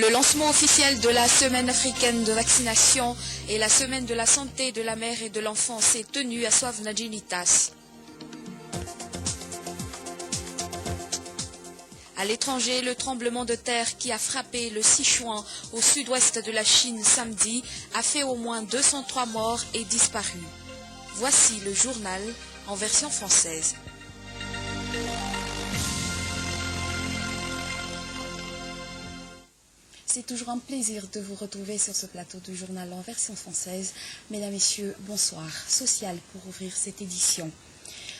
Le lancement officiel de la semaine africaine de vaccination et la semaine de la santé de la mère et de l'enfant s'est tenu à Soavenadjinitas. À l'étranger, le tremblement de terre qui a frappé le Sichuan au sud-ouest de la Chine samedi a fait au moins 203 morts et disparus. Voici le journal en version française. C'est toujours un plaisir de vous retrouver sur ce plateau du journal en version française. Mesdames, Messieurs, bonsoir. Social pour ouvrir cette édition.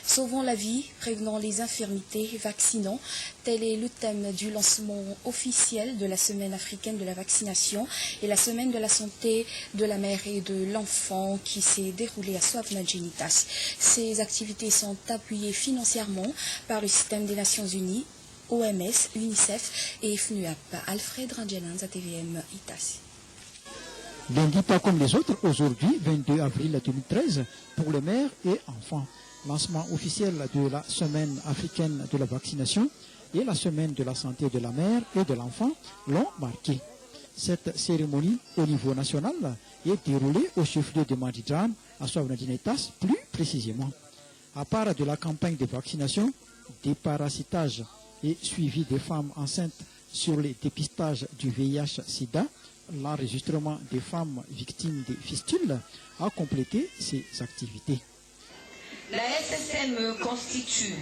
Sauvons la vie, prévenons les infirmités, vaccinons. Tel est le thème du lancement officiel de la semaine africaine de la vaccination et la semaine de la santé de la mère et de l'enfant qui s'est déroulée à Soavenadjinitas. Ces activités sont appuyées financièrement par le système des Nations Unies, OMS, UNICEF et FNUAP. Alfred Rangelans à TVM Itas. Lundi, pas comme les autres, aujourd'hui, 22 avril 2013, pour les mères et enfants. Lancement officiel de la semaine africaine de la vaccination et la semaine de la santé de la mère et de l'enfant l'ont marqué. Cette cérémonie au niveau national est déroulée au chef-lieu de Madidran, à Soavenadjinitas plus précisément. À part de la campagne de vaccination, des parasitages et suivi des femmes enceintes sur les dépistages du VIH-Sida, l'enregistrement des femmes victimes de fistules a complété ces activités. La SSM constitue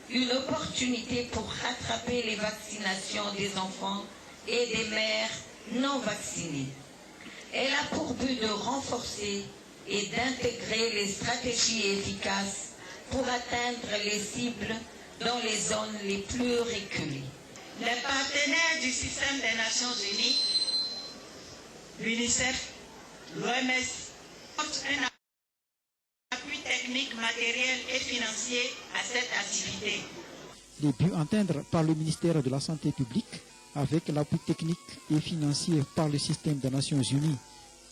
une opportunité pour rattraper les vaccinations des enfants et des mères non vaccinées. Elle a pour but de renforcer et d'intégrer les stratégies efficaces pour atteindre les cibles dans les zones les plus reculées. Les partenaires du système des Nations Unies, l'UNICEF, l'OMS, portent un appui technique, matériel et financier à cette activité. Les buts atteints par le ministère de la Santé publique, avec l'appui technique et financier par le système des Nations Unies,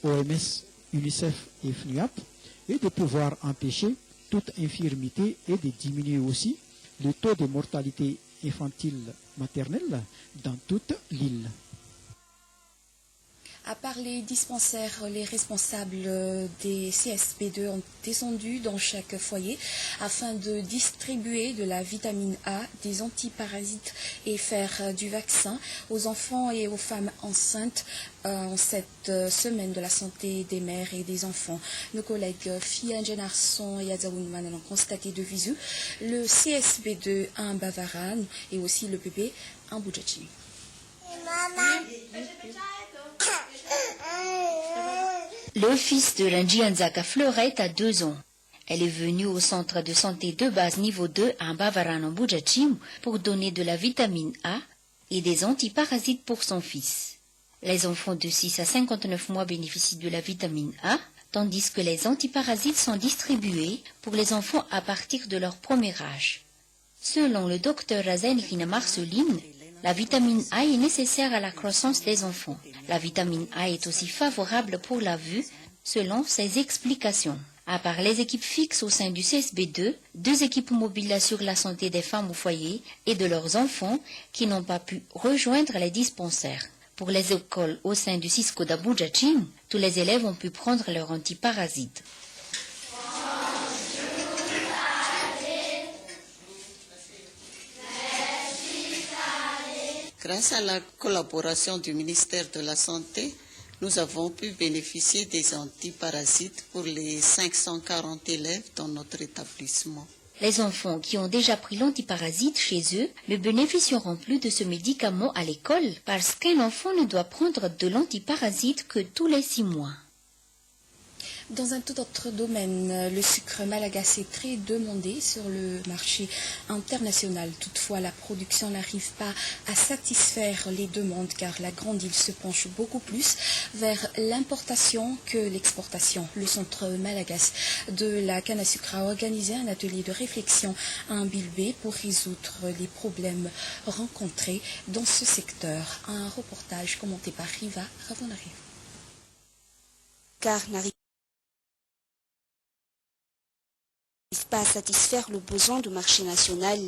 OMS, UNICEF et FNUAP, est de pouvoir empêcher toute infirmité et de diminuer aussi le taux de mortalité infantile maternelle dans toute l'île. À part les dispensaires, les responsables des CSP2 ont descendu dans chaque foyer afin de distribuer de la vitamine A, des antiparasites et faire du vaccin aux enfants et aux femmes enceintes en cette semaine de la santé des mères et des enfants. Nos collègues Fia Njenarson et Adzaounman l'ont constaté de visu. Le CSP2 à Bavaran et aussi le PP à Boudjachi. Le fils de Ranjianzaka Fleurette a 2 ans. Elle est venue au centre de santé de base niveau 2 à Bavaran en Boudjachim pour donner de la vitamine A et des antiparasites pour son fils. Les enfants de 6 à 59 mois bénéficient de la vitamine A, tandis que les antiparasites sont distribués pour les enfants à partir de leur premier âge. Selon le docteur Razen Hina Marceline, la vitamine A est nécessaire à la croissance des enfants. La vitamine A est aussi favorable pour la vue, selon ses explications. À part les équipes fixes au sein du CSB2, 2 équipes mobiles assurent la santé des femmes au foyer et de leurs enfants qui n'ont pas pu rejoindre les dispensaires. Pour les écoles au sein du Cisco d'Aboudjachim, tous les élèves ont pu prendre leur antiparasite. Grâce à la collaboration du ministère de la Santé, nous avons pu bénéficier des antiparasites pour les 540 élèves dans notre établissement. Les enfants qui ont déjà pris l'antiparasite chez eux ne bénéficieront plus de ce médicament à l'école parce qu'un enfant ne doit prendre de l'antiparasite que tous les 6 mois. Dans un tout autre domaine, le sucre malagasy est très demandé sur le marché international. Toutefois, la production n'arrive pas à satisfaire les demandes car la grande île se penche beaucoup plus vers l'importation que l'exportation. Le centre malagasy de la canne à sucre a organisé un atelier de réflexion à Mbilbé pour résoudre les problèmes rencontrés dans ce secteur. Un reportage commenté par Riva Ravonari. Car n'arrive pas à satisfaire le besoin du marché national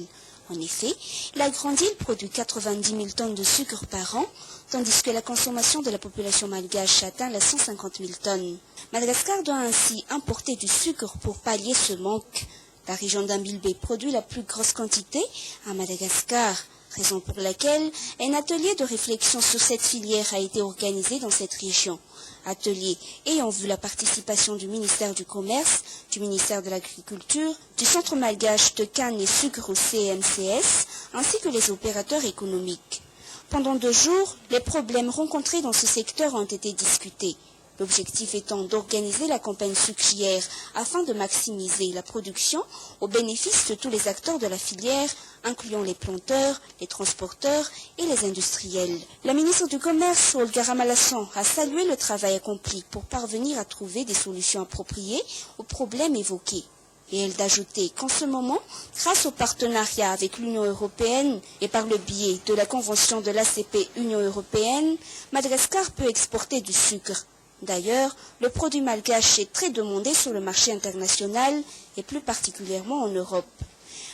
En effet, la grande île produit 90 000 tonnes de sucre par an, tandis que la consommation de la population malgache atteint les 150 000 tonnes. Madagascar doit ainsi importer du sucre pour pallier ce manque. La région d'Ambilbé produit la plus grosse quantité à Madagascar, raison pour laquelle un atelier de réflexion sur cette filière a été organisé dans cette région. Atelier ayant vu la participation du ministère du Commerce, du ministère de l'Agriculture, du Centre malgache de canne et sucre au CMCS, ainsi que les opérateurs économiques. Pendant 2 jours, les problèmes rencontrés dans ce secteur ont été discutés. L'objectif étant d'organiser la campagne sucrière afin de maximiser la production au bénéfice de tous les acteurs de la filière, incluant les planteurs, les transporteurs et les industriels. La ministre du Commerce, Olga Ramalasson, a salué le travail accompli pour parvenir à trouver des solutions appropriées aux problèmes évoqués. Et elle d'ajouter qu'en ce moment, grâce au partenariat avec l'Union européenne et par le biais de la convention de l'ACP Union européenne, Madagascar peut exporter du sucre. D'ailleurs, le produit malgache est très demandé sur le marché international et plus particulièrement en Europe.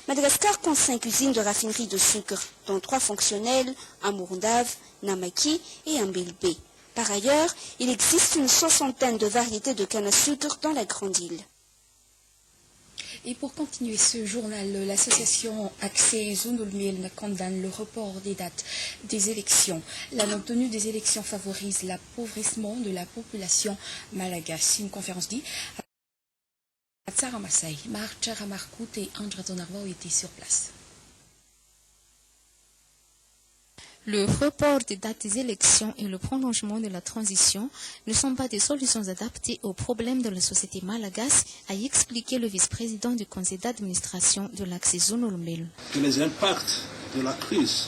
Madagascar compte 5 usines de raffinerie de sucre, dont 3 fonctionnelles à Mourndave, Namaki et Ambilbé. Par ailleurs, il existe une 60aine de variétés de canne à sucre dans la grande île. Et pour continuer ce journal, l'association Accès Zonulmil condamne le report des dates des élections. La non-tenue des élections favorise l'appauvrissement de la population malgache. Une conférence dit à Tsaramasai, Marchara Markout et Andra Tonarvo étaient sur place. Le report des dates des élections et le prolongement de la transition ne sont pas des solutions adaptées aux problèmes de la société malgache, a expliqué le vice-président du conseil d'administration de l'Accès Zonulmil. Les impacts de la crise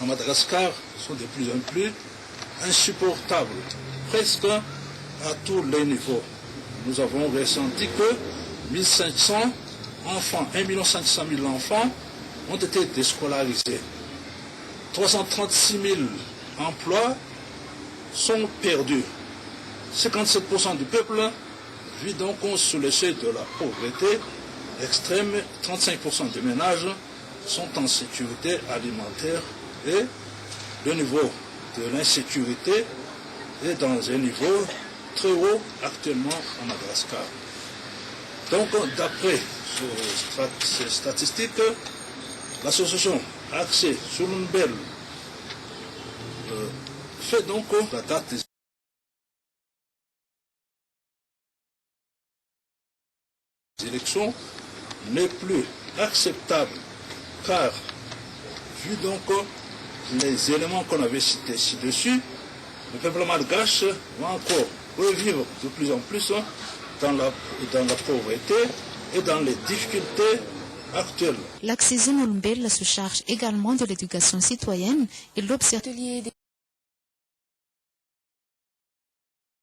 à Madagascar sont de plus en plus insupportables, presque à tous les niveaux. Nous avons ressenti que 1500 enfants, 1 500 000 enfants ont été déscolarisés. 336 000 emplois sont perdus. 57% du peuple vit donc sous le seuil de la pauvreté extrême. 35% des ménages sont en sécurité alimentaire et le niveau de l'insécurité est dans un niveau très haut actuellement en Madagascar. Donc, d'après ces statistiques, l'association Accès Zonulmil fait donc la date des élections n'est plus acceptable, car vu donc les éléments qu'on avait cités ci-dessus, le peuple malgache va encore revivre de plus en plus dans la pauvreté et dans les difficultés actuelles. L'Accès Zonulmil se charge également de l'éducation citoyenne et l'observation.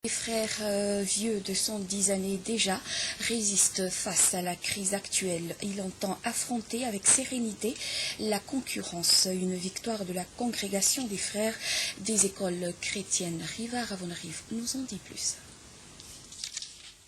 Les frères vieux de 110 années déjà résistent face à la crise actuelle. Il entend affronter avec sérénité la concurrence. Une victoire de la congrégation des frères des écoles chrétiennes. Riva Ravonrive nous en dit plus.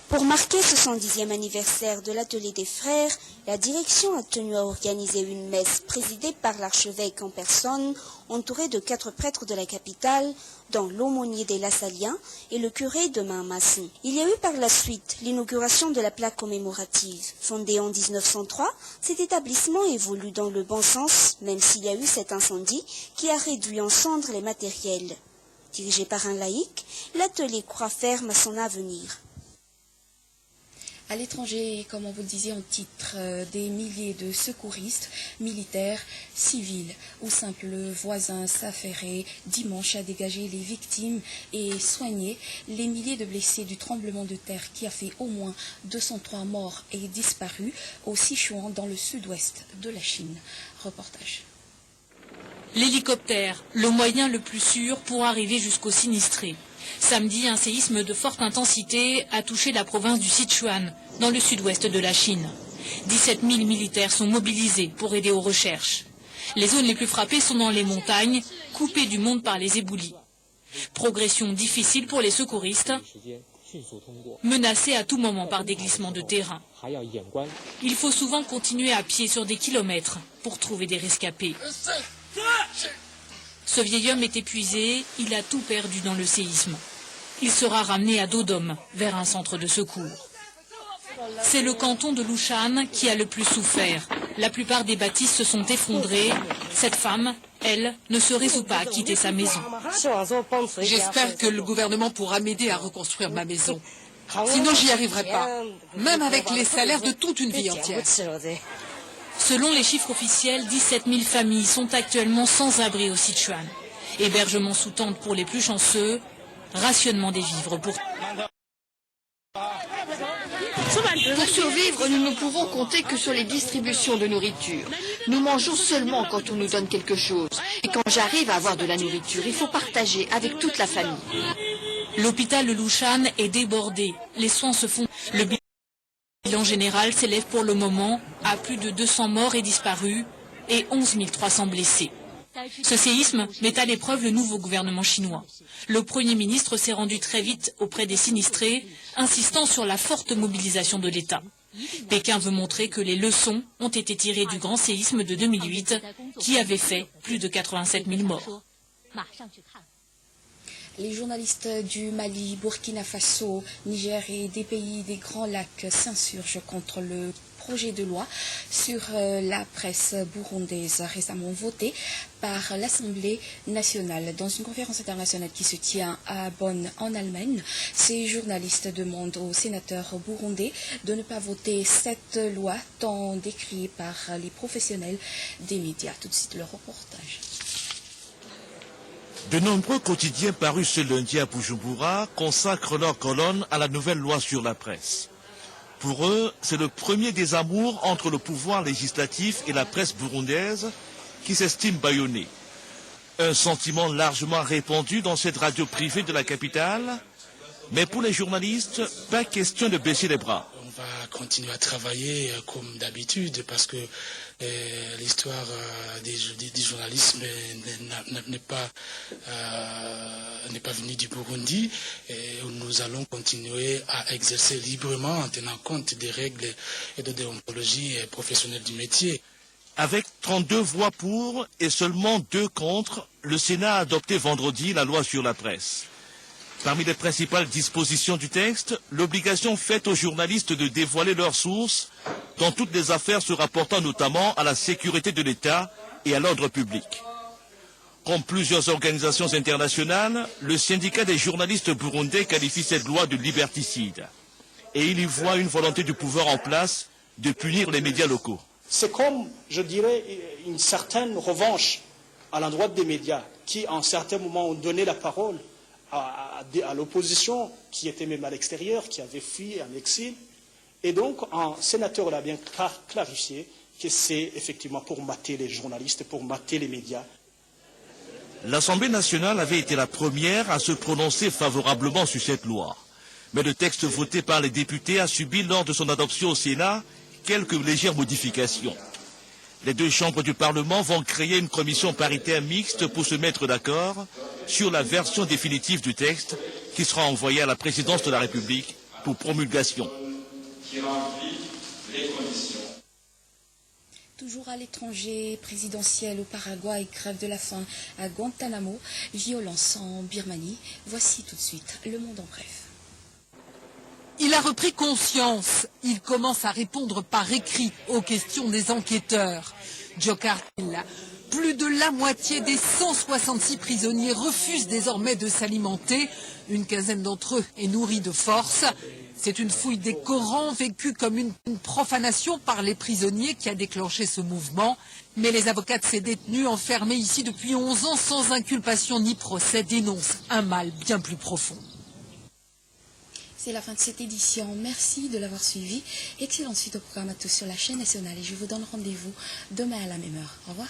Pour marquer ce 110e anniversaire de l'atelier des frères, la direction a tenu à organiser une messe présidée par l'archevêque en personne, entouré de 4 prêtres de la capitale, dont l'aumônier des Lassaliens et le curé de Main-Masson. Il y a eu par la suite l'inauguration de la plaque commémorative. Fondé en 1903, cet établissement évolue dans le bon sens, même s'il y a eu cet incendie qui a réduit en cendres les matériels. Dirigé par un laïc, l'atelier croit ferme à son avenir. À l'étranger, comme on vous le disait en titre, des milliers de secouristes, militaires, civils ou simples voisins s'affairaient dimanche à dégager les victimes et soigner les milliers de blessés du tremblement de terre qui a fait au moins 203 morts et disparus au Sichuan dans le sud-ouest de la Chine. Reportage. L'hélicoptère, le moyen le plus sûr pour arriver jusqu'aux sinistrés. Samedi, un séisme de forte intensité a touché la province du Sichuan, dans le sud-ouest de la Chine. 17 000 militaires sont mobilisés pour aider aux recherches. Les zones les plus frappées sont dans les montagnes, coupées du monde par les éboulis. Progression difficile pour les secouristes. menacés à tout moment par des glissements de terrain. Il faut souvent continuer à pied sur des kilomètres pour trouver des rescapés. Ce vieil homme est épuisé, il a tout perdu dans le séisme. Il sera ramené à Dodome, vers un centre de secours. C'est le canton de Lushan qui a le plus souffert. La plupart des bâtisses se sont effondrées. Cette femme, elle, ne se résout pas à quitter sa maison. J'espère que le gouvernement pourra m'aider à reconstruire ma maison. Sinon, j'y arriverai pas, même avec les salaires de toute une vie entière. Selon les chiffres officiels, 17 000 familles sont actuellement sans abri au Sichuan. Hébergement sous tente pour les plus chanceux, rationnement des vivres pour... Pour survivre, nous ne pouvons compter que sur les distributions de nourriture. Nous mangeons seulement quand on nous donne quelque chose. Et quand j'arrive à avoir de la nourriture, il faut partager avec toute la famille. L'hôpital de Lushan est débordé. Les soins se font... Le bilan général s'élève pour le moment à plus de 200 morts et disparus et 11 300 blessés. Ce séisme met à l'épreuve le nouveau gouvernement chinois. Le Premier ministre s'est rendu très vite auprès des sinistrés, insistant sur la forte mobilisation de l'État. Pékin veut montrer que les leçons ont été tirées du grand séisme de 2008, qui avait fait plus de 87 000 morts. Les journalistes du Mali, Burkina Faso, Niger et des pays des Grands Lacs s'insurgent contre le projet de loi sur la presse burundaise récemment voté par l'Assemblée nationale. Dans une conférence internationale qui se tient à Bonn en Allemagne, ces journalistes demandent aux sénateurs burundais de ne pas voter cette loi tant décriée par les professionnels des médias. Tout de suite le reportage. De nombreux quotidiens parus ce lundi à Bujumbura consacrent leur colonne à la nouvelle loi sur la presse. Pour eux, c'est le premier désamour entre le pouvoir législatif et la presse burundaise qui s'estime bâillonnée. Un sentiment largement répandu dans cette radio privée de la capitale, mais pour les journalistes, pas question de baisser les bras. On va continuer à travailler comme d'habitude parce que l'histoire du journalisme n'est pas venue du Burundi et nous allons continuer à exercer librement en tenant compte des règles et de déontologie professionnelle du métier. Avec 32 voix pour et seulement 2 contre, le Sénat a adopté vendredi la loi sur la presse. Parmi les principales dispositions du texte, l'obligation faite aux journalistes de dévoiler leurs sources dans toutes les affaires se rapportant notamment à la sécurité de l'État et à l'ordre public. Comme plusieurs organisations internationales, le syndicat des journalistes burundais qualifie cette loi de liberticide. Et il y voit une volonté du pouvoir en place de punir les médias locaux. C'est comme, je dirais, une certaine revanche à l'endroit des médias qui, en certains moments, ont donné la parole à l'opposition, qui était même à l'extérieur, qui avait fui en exil. Et donc, un sénateur l'a bien clarifié que c'est effectivement pour mater les journalistes, pour mater les médias. L'Assemblée nationale avait été la première à se prononcer favorablement sur cette loi. Mais le texte voté par les députés a subi lors de son adoption au Sénat quelques légères modifications. Les 2 chambres du Parlement vont créer une commission paritaire mixte pour se mettre d'accord sur la version définitive du texte qui sera envoyée à la présidence de la République pour promulgation. Toujours à l'étranger, présidentiel au Paraguay, grève de la faim à Guantanamo, violence en Birmanie. Voici tout de suite Le Monde en bref. Il a repris conscience. Il commence à répondre par écrit aux questions des enquêteurs. Djokaril, plus de la moitié des 166 prisonniers refusent désormais de s'alimenter. Une quinzaine d'entre eux est nourrie de force. C'est une fouille des Corans vécue comme une profanation par les prisonniers qui a déclenché ce mouvement. Mais les avocats de ces détenus enfermés ici depuis 11 ans sans inculpation ni procès dénoncent un mal bien plus profond. C'est la fin de cette édition. Merci de l'avoir suivi. Excellente suite au programme à tous sur la chaîne nationale et je vous donne rendez-vous demain à la même heure. Au revoir.